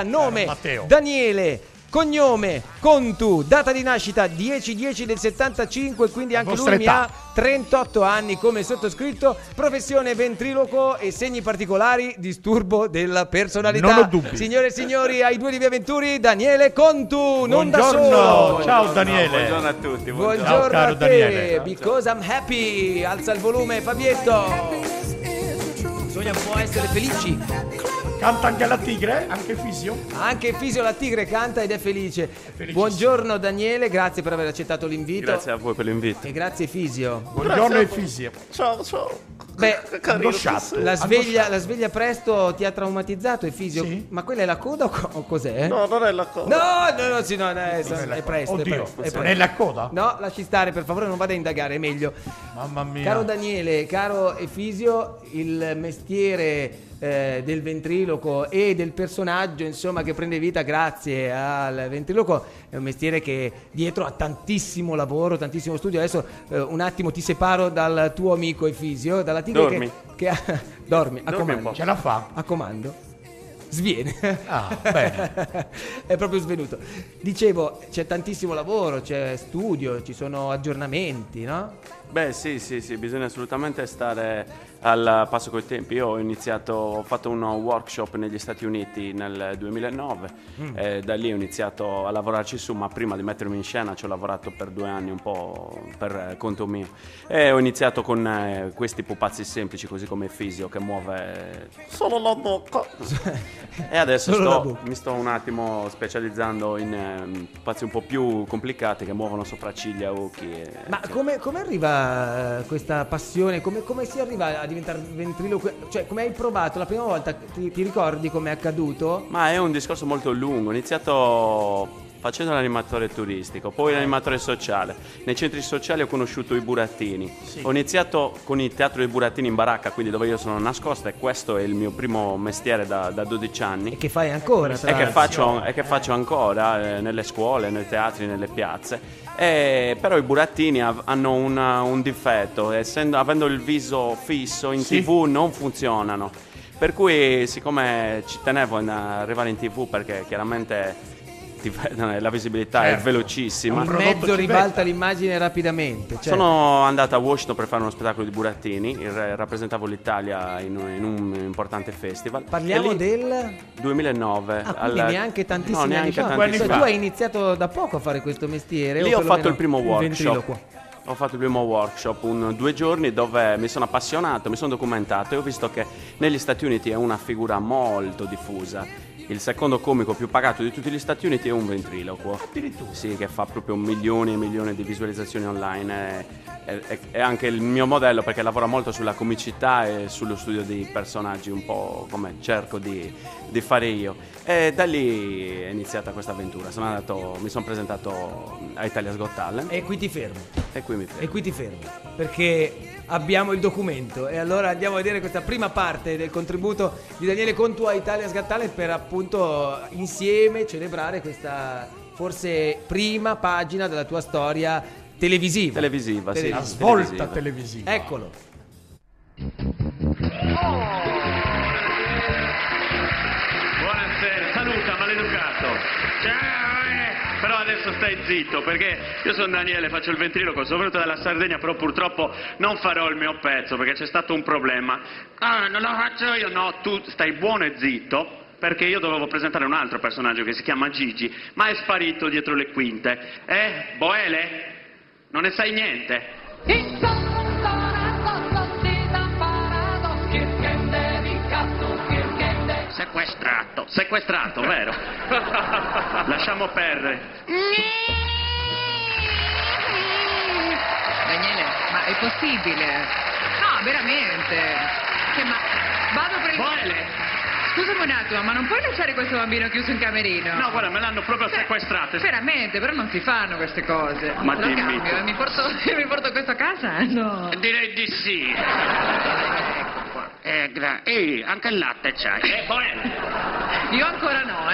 Nome Matteo. Daniele, cognome Contu, data di nascita 10/10 del 75, quindi anche lui mi ha 38 anni come sottoscritto, professione ventriloquo e segni particolari, disturbo della personalità. Non ho dubbi. Signore e signori, ai due di Via Venturi, Daniele Contu, non da solo. Buongiorno, ciao Daniele. Buongiorno a tutti. Buongiorno Ciao, caro a te, Daniele. because I'm happy. Alza il volume, Fabietto. Bisogna un po' essere felici. Canta anche la tigre, anche Fisio. Anche Fisio la tigre canta ed è felice. Buongiorno Daniele, grazie per aver accettato l'invito. Grazie a voi per l'invito. E grazie Fisio. Buongiorno e Fisio. Ciao. Beh, Angosciato. la sveglia presto ti ha traumatizzato, Fisio? Sì. Ma quella è la coda o cos'è? No, non è la cosa. No, sì, no, è presto. Oddio, è presto. non è la coda? No, lasci stare, per favore, non vada a indagare, è meglio. Mamma mia. Caro Daniele, caro Efisio, il mestiere del ventriloquo e del personaggio, insomma, che prende vita grazie al ventriloquo è un mestiere che dietro ha tantissimo lavoro, tantissimo studio. Adesso un attimo ti separo dal tuo amico Efisio, dalla tigre. Dormi. Dormi, a Dormi un comando. po'. Ce la fa? A comando. Sviene. Ah, bene. È proprio svenuto. Dicevo, c'è tantissimo lavoro, c'è studio, ci sono aggiornamenti, no? Beh, sì, bisogna assolutamente stare al passo coi tempi. Io ho fatto un workshop negli Stati Uniti nel 2009 e da lì ho iniziato a lavorarci su, ma prima di mettermi in scena ci ho lavorato per 2 anni un po' per conto mio e ho iniziato con questi pupazzi semplici, così come Fisio, che muove solo la bocca. E adesso mi sto un attimo specializzando in pupazzi un po' più complicati che muovono sopracciglia, occhi Ma come arriva questa passione? Come si arriva a diventare ventriloquo? Cioè, come hai provato la prima volta? Ti ricordi come è accaduto? Ma è un discorso molto lungo. Ho iniziato facendo l'animatore turistico, poi l'animatore sociale. Nei centri sociali ho conosciuto i burattini. Sì. Ho iniziato con il teatro dei burattini in baracca, quindi dove io sono nascosto, e questo è il mio primo mestiere da 12 anni. E che fai ancora? Tra E che l'altro? faccio ancora nelle scuole, nei teatri, nelle piazze. Però i burattini hanno un difetto, avendo il viso fisso in Sì. TV non funzionano. Per cui, siccome ci tenevo ad arrivare in TV, perché chiaramente la visibilità è Certo. velocissima. Il prodotto mezzo ci ribalta vetta. l'immagine rapidamente. Certo. Sono andato a Washington per fare uno spettacolo di burattini, rappresentavo l'Italia in un importante festival. Parliamo E lì, del 2009. quindi neanche tantissimi No, neanche anni fa. tantissimi. Cioè, fa. tu hai iniziato da poco a fare questo mestiere? Lì o ho fatto perlomeno il primo workshop. ventriloquo? Ho fatto il primo workshop, 2 giorni dove mi sono appassionato, mi sono documentato e ho visto che negli Stati Uniti è una figura molto diffusa. Il secondo comico più pagato di tutti gli Stati Uniti è un ventriloquo. Addirittura. Sì, che fa proprio milioni e milioni di visualizzazioni online. È anche il mio modello, perché lavora molto sulla comicità e sullo studio di personaggi, un po' come cerco di fare io. E da lì è iniziata questa avventura. Mi sono presentato a Italia's Got Talent E qui ti fermo. e qui mi fermo. E qui ti fermo, perché abbiamo il documento e allora andiamo a vedere questa prima parte del contributo di Daniele Contu a Italia's Got Talent per appunto insieme celebrare questa forse prima pagina della tua storia televisiva. Televisiva, sì. La Televisiva. svolta televisiva. Eccolo. Buonasera, saluta maleducato. Ciao, però adesso stai zitto, perché io sono Daniele, faccio il ventriloquo, sono venuto dalla Sardegna, però purtroppo non farò il mio pezzo perché c'è stato un problema. Ah, non lo faccio io, no, tu stai buono e zitto, perché io dovevo presentare un altro personaggio che si chiama Gigi, ma è sparito dietro le quinte. Boele? Non ne sai niente? Sequestrato, vero? Lasciamo perdere. Daniele, ma è possibile? No, veramente. Ma vado per il... Boele? Scusami un attimo, ma non puoi lasciare questo bambino chiuso in camerino? No, guarda, me l'hanno proprio sequestrato. Veramente, però non si fanno queste cose. Ma Lo dimmi cambio, tu. mi porto questo a casa? No. Direi di sì. Ecco qua. Ehi, anche il latte c'hai. Boele? Io ancora no,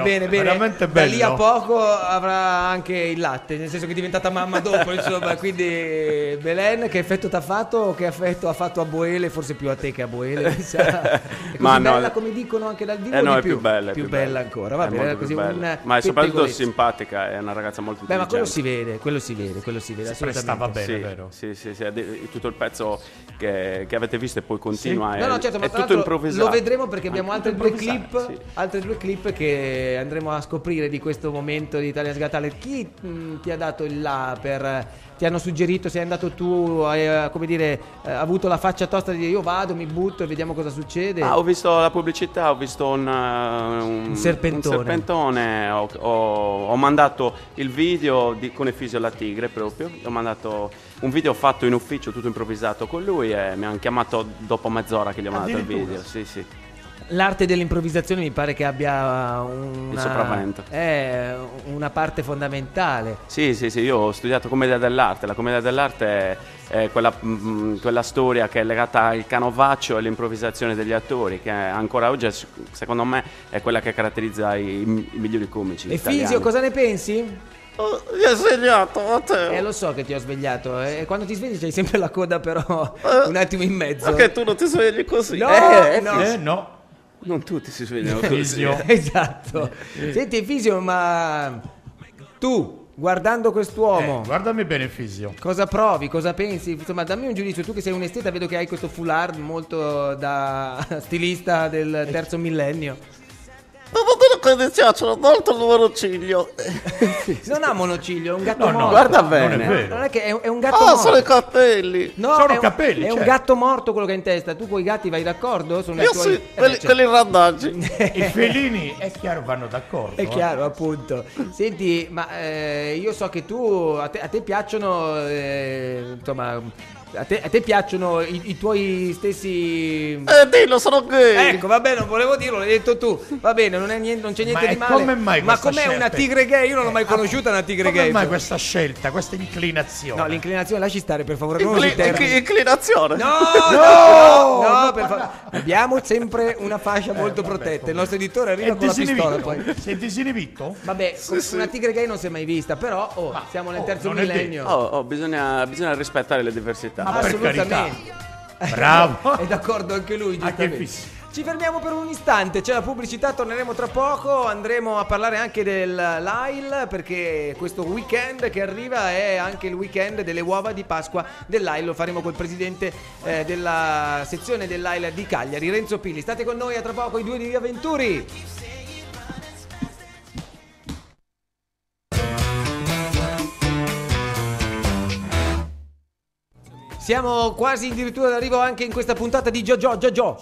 Bene, veramente da lì a bello. poco avrà anche il latte, nel senso che è diventata mamma dopo, insomma, quindi Belen, che effetto ti ha fatto o che effetto ha fatto a Boele, forse più a te che a Boele, mi sa. È così Ma no, bella come dicono anche dal vivo, no, di è più bella, più bella ancora, va È bene, molto così più bella. una Ma è soprattutto pettegolezza. simpatica, è una ragazza molto Beh, ma intelligente. quello si vede, Si assolutamente. prestava bene, Sì, vero? sì, tutto il pezzo che avete visto e poi continua No, certo, ma è tra tutto l'altro improvvisato. lo vedremo perché abbiamo altre due clip, sì. altre due clip che andremo a scoprire di questo momento di Italia's Got Talent. Chi ti ha dato il là ti hanno suggerito, sei andato tu, hai come dire, avuto la faccia tosta di dire io vado, mi butto e vediamo cosa succede? Ho visto la pubblicità, ho visto un serpentone. Ho mandato il video con Efisio La Tigre proprio. Ho mandato un video fatto in ufficio, tutto improvvisato con lui, e mi hanno chiamato dopo mezz'ora che gli ho mandato il video. Sì, sì. L'arte dell'improvvisazione mi pare che abbia Il sopravvento. una parte fondamentale. Sì, io ho studiato commedia dell'arte. La commedia dell'arte è quella storia che è legata al canovaccio e all'improvvisazione degli attori, che ancora oggi, secondo me, è quella che caratterizza i migliori comici Efisio, italiani. cosa ne pensi? Mi hai svegliato, Matteo. Lo so che ti ho svegliato, e quando ti svegli c'hai sempre la coda però un attimo in mezzo. Perché tu non ti svegli così? No, no. No. Non tutti si svegliano così. Efisio. Esatto. Senti Efisio, ma tu guardando quest'uomo Guardami bene, Fisio. cosa provi, cosa pensi? Insomma, dammi un giudizio, tu che sei un esteta, vedo che hai questo foulard molto da stilista del terzo millennio. Devo dire che mi piacciono molto il monociglio. Non ha monociglio, è un gatto No, morto. guarda Non è bene. vero. Non è che è un gatto Ah, morto. sono i capelli. No, Sono è capelli, è un certo. gatto morto quello che hai in testa. Tu con i gatti vai d'accordo? Sono i Io tuoi- sì, beh, quelli, certo. quelli randaggi. I felini, è chiaro, vanno d'accordo. È chiaro, appunto. Senti, ma io so che a te piacciono, insomma, a te piacciono i tuoi stessi. Dillo, sono gay. Ecco, vabbè, non volevo dirlo, l'hai detto tu. Va bene, non c'è niente Ma di male. come mai ma questa com'è scelta? una tigre gay? Io non l'ho mai conosciuta una tigre Come gay. mai questa scelta, questa inclinazione? No, l'inclinazione lasci stare, per favore, non usi termini. Inclinazione. No, per favore. Abbiamo sempre una fascia molto protetta. Il nostro editore arriva È con la pistola disinibito? poi. Sei disinibito? Vabbè, una tigre gay non si è mai vista, però siamo nel terzo non è millennio. Bisogna rispettare le diversità. Ma per Assolutamente. Bravo. È d'accordo anche lui, Anche giustamente. Fissi. Ci fermiamo per un istante, c'è la pubblicità, torneremo tra poco, andremo a parlare anche dell'AIL, perché questo weekend che arriva è anche il weekend delle uova di Pasqua dell'AIL. Lo faremo col presidente della sezione dell'AIL di Cagliari, Renzo Pilli. State con noi, a tra poco i due di Via Venturi. Siamo quasi addirittura d'arrivo anche in questa puntata di Giovedì 3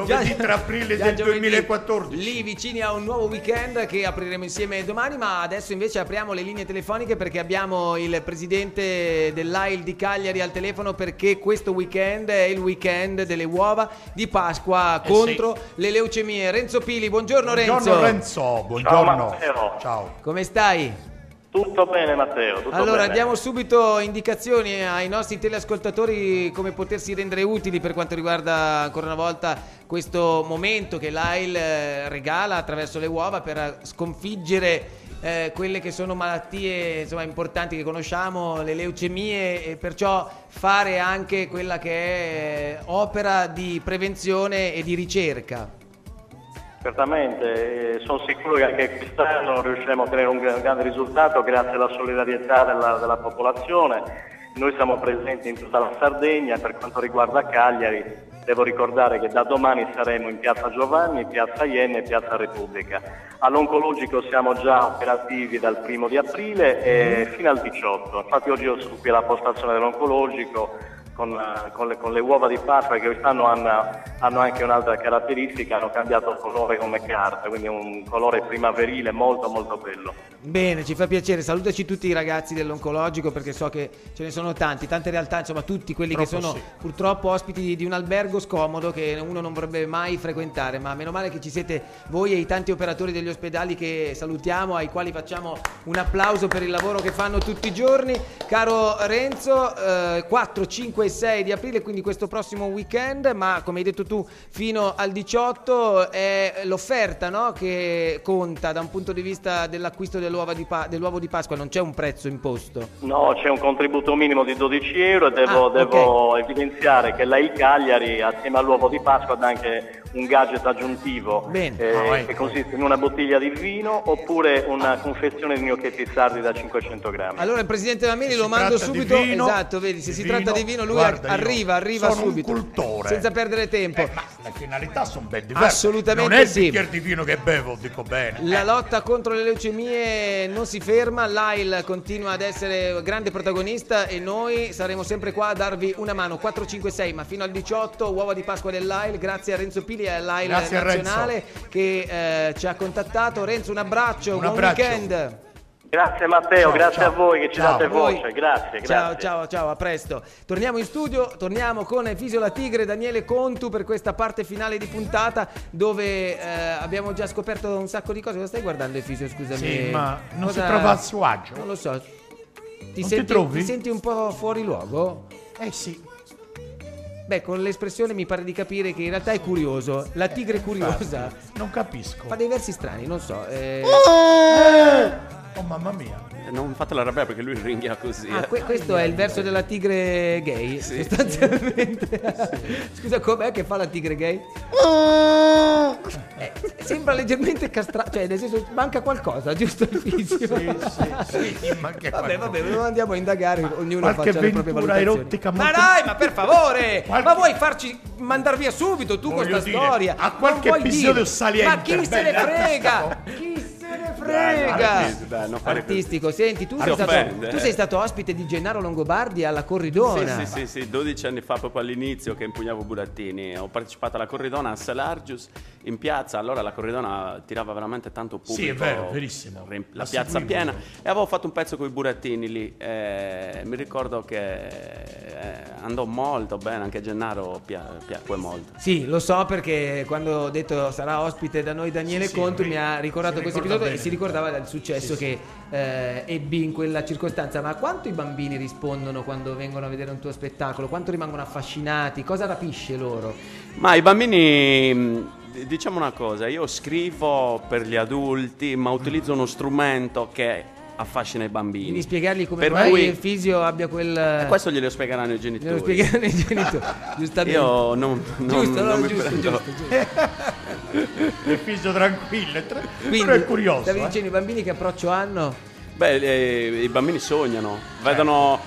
Già aprile del giovedì, 2014. lì vicini a un nuovo weekend che apriremo insieme domani, ma adesso invece apriamo le linee telefoniche perché abbiamo il presidente dell'AIL di Cagliari al telefono, perché questo weekend è il weekend delle uova di Pasqua contro le leucemie. Renzo Pili, buongiorno Renzo. Buongiorno Renzo, buongiorno. Ciao, Matteo. Ciao. Come stai? Tutto bene Matteo, tutto Allora, bene. diamo subito indicazioni ai nostri teleascoltatori come potersi rendere utili per quanto riguarda ancora una volta questo momento che l'AIL regala attraverso le uova per sconfiggere quelle che sono malattie, insomma, importanti che conosciamo, le leucemie, e perciò fare anche quella che è opera di prevenzione e di ricerca. Certamente, sono sicuro che anche quest'anno riusciremo a ottenere un grande risultato grazie alla solidarietà della popolazione. Noi siamo presenti in tutta la Sardegna. Per quanto riguarda Cagliari, devo ricordare che da domani saremo in Piazza Giovanni, Piazza Ienne e Piazza Repubblica. All'oncologico siamo già operativi dal 1° di aprile e fino al 18. Infatti oggi io sono qui alla postazione dell'oncologico con le uova di Pasqua, che quest'anno hanno anche un'altra caratteristica, hanno cambiato colore come carte, quindi un colore primaverile molto molto bello. Bene, ci fa piacere, salutaci tutti i ragazzi dell'oncologico, perché so che ce ne sono tante realtà, insomma tutti quelli che sono purtroppo ospiti di un albergo scomodo che uno non vorrebbe mai frequentare, ma meno male che ci siete voi e i tanti operatori degli ospedali che salutiamo, ai quali facciamo un applauso per il lavoro che fanno tutti i giorni. Caro Renzo, 4, 5 e 6 di aprile, quindi questo prossimo weekend, ma come hai detto tu fino al 18 è l'offerta, no? Che conta da un punto di vista dell'acquisto dell'uovo di Pasqua, non c'è un prezzo imposto. No, c'è un contributo minimo di 12 euro e devo evidenziare che la Cagliari assieme all'uovo di Pasqua dà anche un gadget aggiuntivo che consiste in una bottiglia di vino oppure una confezione di gnocchetti sardi da 500 grammi. Allora il presidente Mameli lo mando subito, esatto, vedi, se si tratta di vino lui guarda, arriva sono subito, un cultore, senza perdere tempo. Ma le finalità sono ben diverse. Assolutamente non è il sì. bicchiere di vino che bevo, dico bene. La lotta contro le leucemie non si ferma, l'AIL continua ad essere grande protagonista e noi saremo sempre qua a darvi una mano. 456, ma fino al 18 uova di Pasqua dell'AIL, grazie a Renzo Pili e all'AIL nazionale che ci ha contattato. Renzo, un abbraccio, buon weekend. Grazie Matteo, grazie a voi che ci date voce, grazie. Ciao, a presto. Torniamo in studio, torniamo con Fisio la Tigre, Daniele Contu per questa parte finale di puntata dove abbiamo già scoperto un sacco di cose. Cosa stai guardando, Fisio, scusami? Sì, ma non si trova a suo agio? Non lo so. Ti senti un po' fuori luogo? Sì. Beh, con l'espressione mi pare di capire che in realtà è curioso. La tigre curiosa. Non capisco. Fa dei versi strani, non so. Oh mamma mia. Non fatelo arrabbiare perché lui ringhia così. Questo è il verso della tigre gay, sostanzialmente. Scusa, com'è che fa la tigre gay? Sembra leggermente castrato, cioè nel senso manca qualcosa, giusto il Fisio? Sì, vabbè, non andiamo a indagare, ognuno qualche faccia le proprie valutazioni. erotica Ma dai, ma per favore! Ma vuoi farci mandar via subito tu questa storia? A qualche episodio saliente. Ma chi se ne frega? Chi se ne frega? Artistico, senti, tu sei stato ospite di Gennaro Longobardi alla Corridona. Sì, 12 anni fa proprio all'inizio che impugnavo burattini. Ho partecipato alla Corridona a Salargius in piazza, allora la Corridona tirava veramente tanto pubblico. Sì, è vero, verissimo. La piazza piena e avevo fatto un pezzo con i burattini lì. Mi ricordo che andò molto bene, anche Gennaro piacque molto. Sì, lo so perché quando ho detto sarà ospite da noi Daniele Contu mi ha ricordato questo episodio e si ricordava del successo che ebbi in quella circostanza. Ma quanto i bambini rispondono quando vengono a vedere un tuo spettacolo? Quanto rimangono affascinati? Cosa rapisce loro? Ma i bambini, diciamo una cosa, io scrivo per gli adulti ma utilizzo uno strumento che affascina i bambini. Quindi spiegargli come mai il Fisio abbia quel... questo glielo spiegheranno i genitori. Glielo spiegheranno i genitori, giustamente. Io non giusto. Il Fisio tranquillo, Quindi, però è curioso. Stavi dicendo i bambini che approccio hanno? Beh, i bambini sognano, vedono,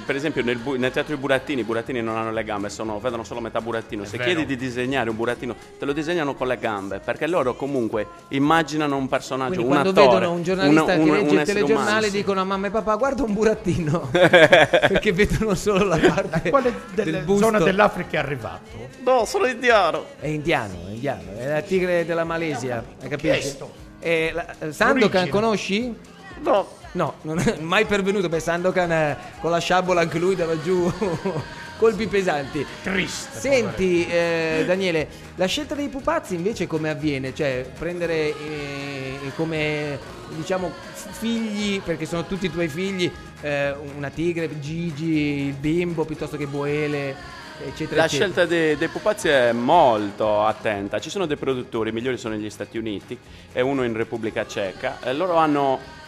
per esempio nel teatro i burattini non hanno le gambe, vedono solo metà burattino. Se chiedi di disegnare un burattino, te lo disegnano con le gambe, perché loro comunque immaginano un personaggio, quindi un quando attore, vedono un giornalista che legge il telegiornale umano, dicono a mamma e papà guarda un burattino, perché vedono solo la parte quale del busto. Zona dell'Africa è arrivato? No, sono indiano. È indiano, è la tigre della Malesia, hai capito? Sandokan conosci? No, non è mai pervenuto. Sandokan con la sciabola anche lui dava giù colpi pesanti. Triste. Senti Daniele, la scelta dei pupazzi invece come avviene? Cioè prendere come diciamo figli, perché sono tutti i tuoi figli, una tigre, Gigi, il bimbo piuttosto che Boele, eccetera, la scelta dei pupazzi è molto attenta. Ci sono dei produttori, i migliori sono negli Stati Uniti e uno in Repubblica Ceca. Loro hanno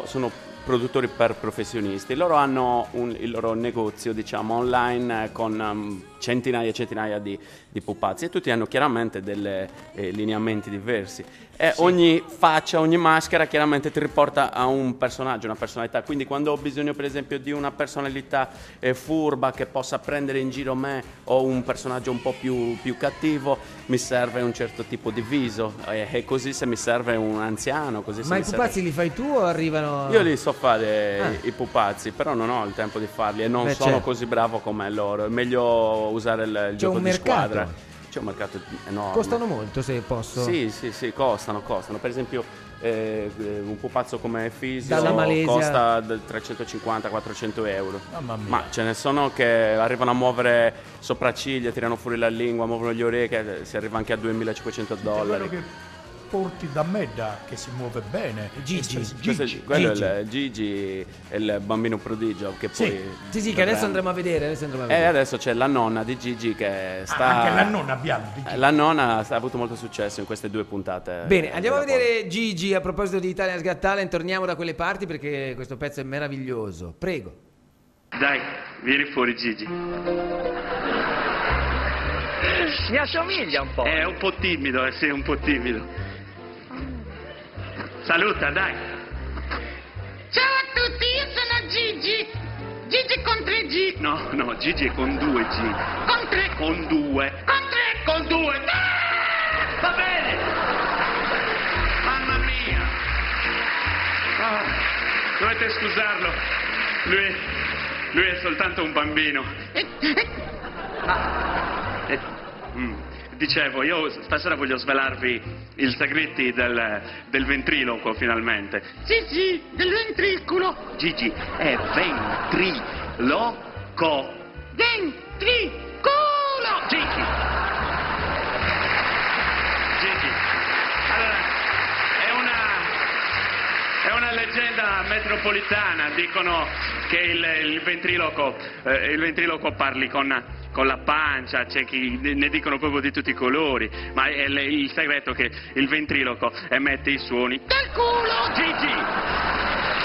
sono produttori per professionisti. Loro hanno il loro negozio, diciamo, online con centinaia e centinaia di pupazzi e tutti hanno chiaramente dei lineamenti diversi. E ogni faccia, ogni maschera chiaramente ti riporta a un personaggio, una personalità. Quindi quando ho bisogno per esempio di una personalità furba che possa prendere in giro me o un personaggio un po' più cattivo, mi serve un certo tipo di viso. E così se mi serve un anziano, così se Ma mi i pupazzi li fai tu o arrivano? Io li so fare i pupazzi, però non ho il tempo di farli e non sono così bravo come loro. È meglio usare il gioco di squadra. C'è un mercato enorme. Costano molto, se posso? Sì, costano. Per esempio un pupazzo come Fisio dalla Malesia costa 350-400 euro. Mamma mia. Ma ce ne sono che arrivano a muovere sopracciglia, tirano fuori la lingua, muovono le orecchie, si arriva anche a $2.500. trasporti da me, che si muove bene. Gigi. Quello è Gigi, è il bambino prodigio che poi... Sì, che adesso andremo a vedere. E adesso c'è la nonna di Gigi che sta... Anche la nonna abbiamo di Gigi. La nonna ha avuto molto successo in queste 2 puntate. Bene, andiamo a vedere Gigi. A proposito di Italia's Got Talent, torniamo da quelle parti perché questo pezzo è meraviglioso. Prego. Dai, vieni fuori Gigi. Mi assomiglia un po'. È un po' timido, sì, un po' timido. Saluta, dai. Ciao a tutti, io sono Gigi. Gigi con 3 G. No, Gigi è con 2 G. Con 3. Con 2. Con 3. Con 2. Va bene. Mamma mia. Dovete scusarlo. Lui è soltanto un bambino. Dicevo, io stasera voglio svelarvi i segreti del ventriloquo finalmente. Sì, del ventricolo. Gigi è ventriloquo. Ventricolo. Gigi. Allora, è una leggenda metropolitana. Dicono che il ventriloquo parli con la pancia, c'è chi ne dicono proprio di tutti i colori, ma è il segreto che il ventriloquo emette i suoni Del culo. Gigi,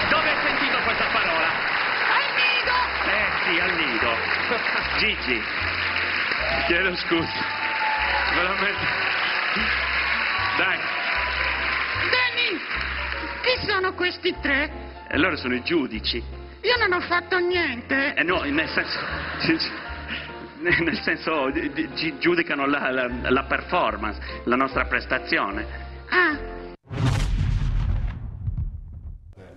dove hai sentito questa parola? Al nido. Sì, al nido. Gigi, chiedo scusa, veramente. Dai. Danny, chi sono questi 3? E loro sono i giudici. Io non ho fatto niente. No, nel senso giudicano la performance, la nostra prestazione.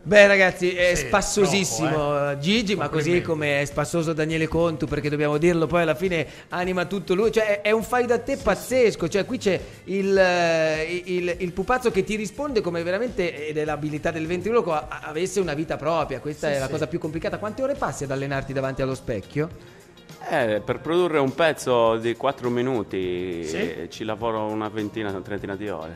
Beh ragazzi, è spassosissimo Gigi, ma così come è spassoso Daniele Contu, perché dobbiamo dirlo, poi alla fine anima tutto lui, cioè è un fai da te pazzesco, cioè qui c'è il pupazzo che ti risponde come veramente, ed è l'abilità del ventriloquo, avesse una vita propria. Questa è la cosa più complicata. Quante ore passi ad allenarti davanti allo specchio? Per produrre un pezzo di 4 minuti ci lavoro una trentina di ore.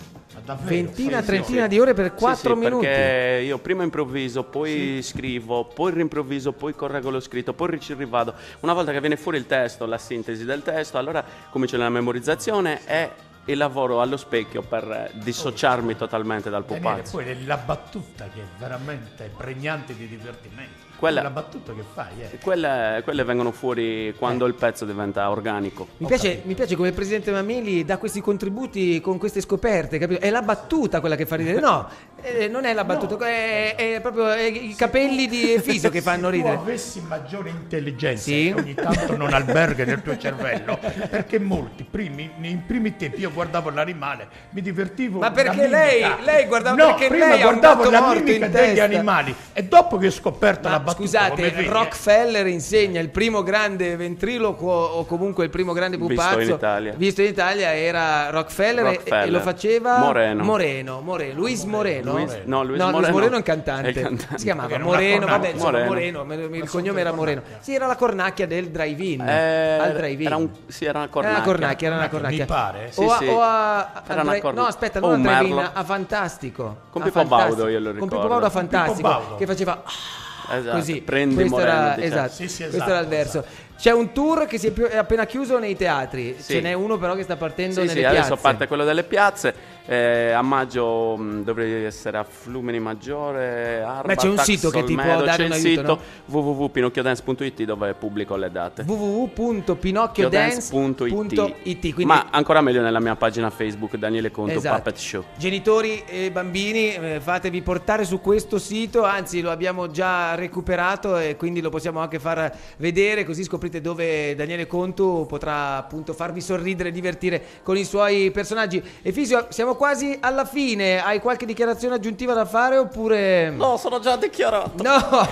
Trentina di ore per 4 minuti? Perché io prima improvviso, poi scrivo, poi rimprovviso, poi correggo lo scritto, poi ci rivado. Una volta che viene fuori il testo, la sintesi del testo, allora comincio la memorizzazione e lavoro allo specchio per dissociarmi totalmente dal pupazzo. Poi la battuta che è veramente pregnante di divertimento. La battuta che fai quelle vengono fuori quando il pezzo diventa organico. Mi piace come il presidente Mameli dà questi contributi con queste scoperte, capito? È la battuta quella che fa ridere. No, non è la battuta, è proprio i capelli di Efisio che fanno ridere. Se tu avessi maggiore intelligenza, che ogni tanto non alberga nel tuo cervello, perché molti nei primi tempi io guardavo l'animale, mi divertivo. Ma perché lei guardava? No, perché prima lei guardavo la morto mimica in degli testa. animali e dopo che ho scoperto la battuta. Scusate, Rockefeller insegna il primo grande ventriloquo o comunque il primo grande pupazzo visto in Italia era Rockefeller. E lo faceva Luis Moreno. Luis Moreno è un cantante. Si chiamava Moreno, vabbè, insomma, Moreno, il cognome era Moreno. Sì, era la cornacchia del drive-in. Al drive-in. Era una cornacchia. Mi pare. No, aspetta, non al drive-in, a Fantastico. Con Pippo Baudo io lo ricordo. Con Pippo Baudo a Fantastico che faceva così. Prendi Moreno, questo era il verso. C'è un tour che è appena chiuso nei teatri. Ce n'è uno però che sta partendo nelle piazze. Adesso parte quello delle piazze. A maggio dovrei essere a Flumini Maggiore, Arbatax, ma c'è un sito che ti può dare un aiuto, no? www.pinocchiodance.it dove pubblico le date. www.pinocchiodance.it. Quindi... Ma ancora meglio nella mia pagina Facebook Daniele Contu Puppet Show. Genitori e bambini, fatevi portare su questo sito, anzi lo abbiamo già recuperato e quindi lo possiamo anche far vedere, così scoprite dove Daniele Contu potrà appunto farvi sorridere e divertire con i suoi personaggi. Efisio, siamo quasi alla fine. Hai qualche dichiarazione aggiuntiva da fare oppure... No, sono già dichiarato. No.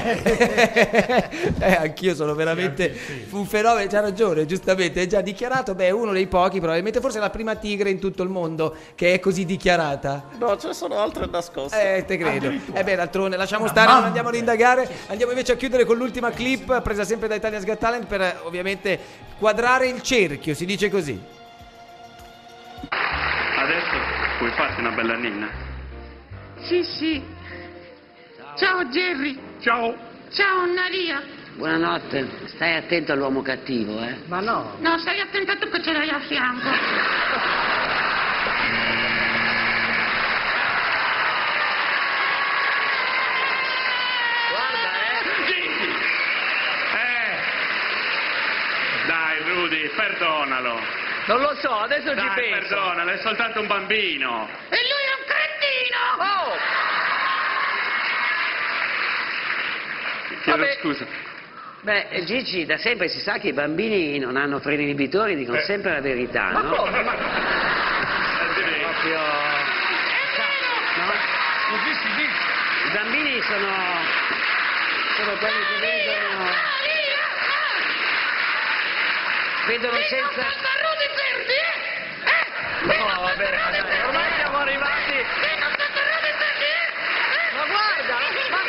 Anch'io sono veramente un fenomeno. C'ha ragione, giustamente, è già dichiarato. Beh, uno dei pochi, probabilmente forse la prima tigre in tutto il mondo che è così dichiarata. No, ce ne sono altre nascoste. Te credo. Beh, d'altronde lasciamo stare, non andiamo ad indagare. Andiamo invece a chiudere con l'ultima clip presa sempre da Italia's Got Talent per ovviamente quadrare il cerchio, si dice così. Adesso Puoi farti una bella ninna? Sì. Ciao Jerry. Ciao. Ciao Maria. Buonanotte, stai attento all'uomo cattivo, eh? Ma no. No, stai attento tu che ce l'hai a fianco. Gigi! Dai, Rudy, perdonalo. Non lo so, adesso ci Dai, penso. perdonalo, è soltanto un bambino. E lui è un cretino! Oh! Chiedo Vabbè. scusa. Beh, Gigi, da sempre si sa che i bambini non hanno freni inibitori, dicono sempre la verità, Ma no? come? Ma... Proprio... No? Così si dice. I bambini sono quelli che vedono senza... No, vabbè, ormai siamo arrivati. Ma guarda, ma...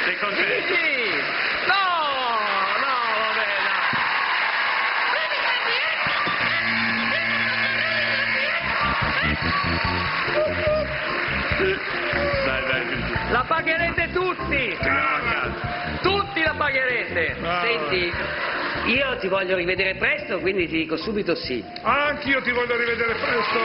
Sei contento? Gigi! No, vabbè, Dai, Gigi. la pagherete tutti! Andiamo a casa. Tutti la pagherete! Senti, io ti voglio rivedere presto, quindi ti dico subito sì. Anch'io ti voglio rivedere presto.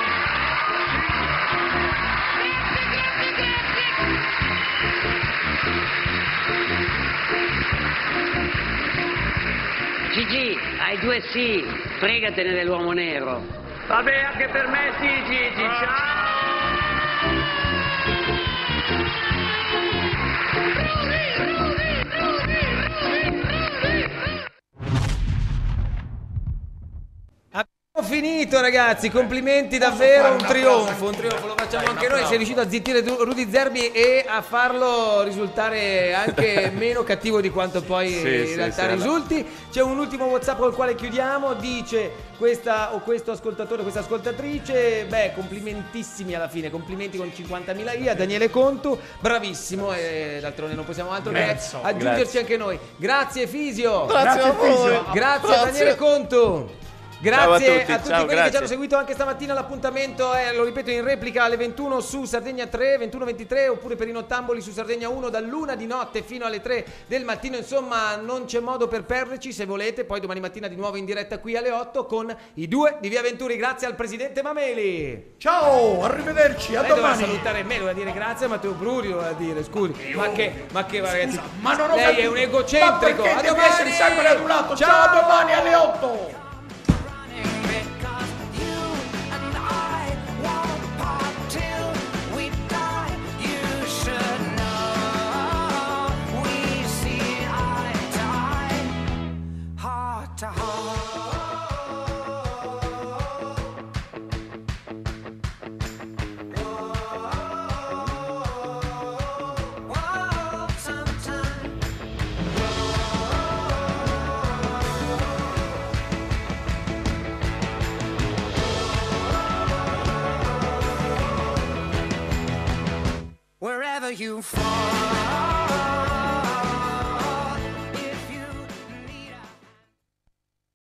Gigi, hai 2 sì, fregatene dell'uomo nero. Vabbè, anche per me sì, Gigi, ciao! Abbiamo finito ragazzi, complimenti davvero, un trionfo, lo facciamo anche noi, sei riuscito a zittire Rudy Zerbi e a farlo risultare anche meno cattivo di quanto poi in realtà risulti. C'è un ultimo WhatsApp col quale chiudiamo, dice questo ascoltatore, questa ascoltatrice, complimentissimi alla fine, complimenti con 50.000 IA, Daniele Contu, bravissimo e d'altronde non possiamo altro che aggiungerci anche noi. Grazie Fisio, Grazie a voi. grazie a Daniele Contu. Grazie a tutti ciao, quelli che ci hanno seguito anche stamattina. L'appuntamento è, lo ripeto, in replica alle 21 su Sardegna 3, 21-23, oppure per i nottamboli su Sardegna 1 dall'1 di notte fino alle 3 del mattino. Insomma, non c'è modo per perderci se volete. Poi domani mattina di nuovo in diretta qui alle 8 con i 2 di Via Venturi. Grazie al presidente Mameli. Ciao, arrivederci, a Lei doveva domani. salutare me, doveva dire grazie a Matteo Bruri, doveva dire, scusi. Ma che ragazzi, Ma non ho lei capito. è un egocentrico. Ma perché devi essere sempre adulato? Ciao, a domani alle 8. Wherever you fall